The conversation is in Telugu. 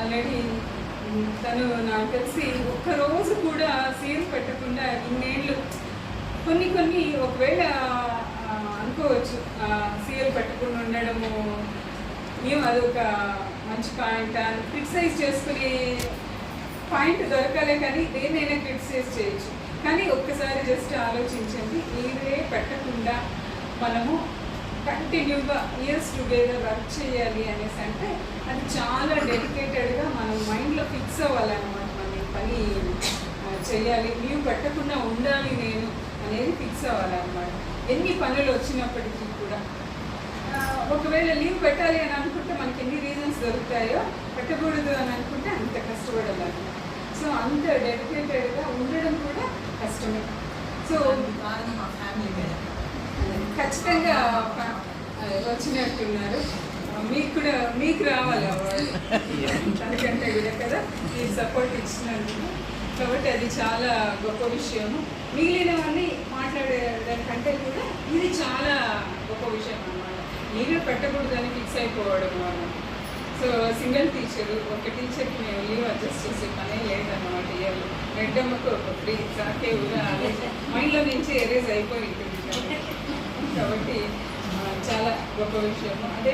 ఆల్రెడీ తను నాకు తెలిసి ఒక్కరోజు కూడా సీల్ పెట్టకుండా ఇన్నేళ్ళు కొన్ని ఒకవేళ అనుకోవచ్చు సీఎల్ పెట్టకుండా ఉండడము ఏం అదొక మంచి పాయింట్ అని క్రిటిసైజ్ చేసుకునే పాయింట్ దొరకాలే, కానీ దేన్నైనా క్రిటిసైజ్ చేయొచ్చు. కానీ ఒక్కసారి జస్ట్ ఆలోచించండి, ఇవే పెట్టకుండా మనము కంటిన్యూగా ఇయర్స్ టుగెదర్ వర్క్ చేయాలి అనేసి అంటే అది చాలా డెడికేటెడ్గా మనం మైండ్లో ఫిక్స్ అవ్వాలన్నమాట. మనం ఈ పని చేయాలి, లీవ్ పెట్టకుండా ఉండాలి నేను అనేది ఫిక్స్ అవ్వాలన్నమాట. ఎన్ని పనులు వచ్చినప్పటికీ కూడా ఒకవేళ లీవ్ పెట్టాలి అని అనుకుంటే మనకి ఎన్ని రీజన్స్ దొరుకుతాయో, పెట్టకూడదు అని అనుకుంటే అంత కష్టపడాలి. సో అంత డెడికేటెడ్గా ఉండడం కూడా కష్టమే. సో మా ఫ్యామిలీ ఖచ్చితంగా వచ్చినట్టున్నారు. మీకు రావాలి అవార్డు తనకంటే కూడా కదా మీరు సపోర్ట్ ఇచ్చినందుకు. కాబట్టి అది చాలా గొప్ప విషయము. మిగిలినవన్నీ మాట్లాడేదానికంటే కూడా ఇది చాలా గొప్ప విషయం అన్నమాట. మీరే పెట్టకూడదని ఫిక్స్ అయిపోవడం వల్ల. సో సింగిల్ టీచరు, ఒక టీచర్కి మేము లీవ్ అడ్జస్ట్ చేసే పనే లేదన్నమాట. ఇయర్లు రెడ్డమ్మకు ఒక ఫ్రీ సాకే కూడా మైండ్లో నుంచి ఎరేజ్ అయిపోయి ఉంటుంది కాబట్టి చాలా గొప్ప విషయము. అదే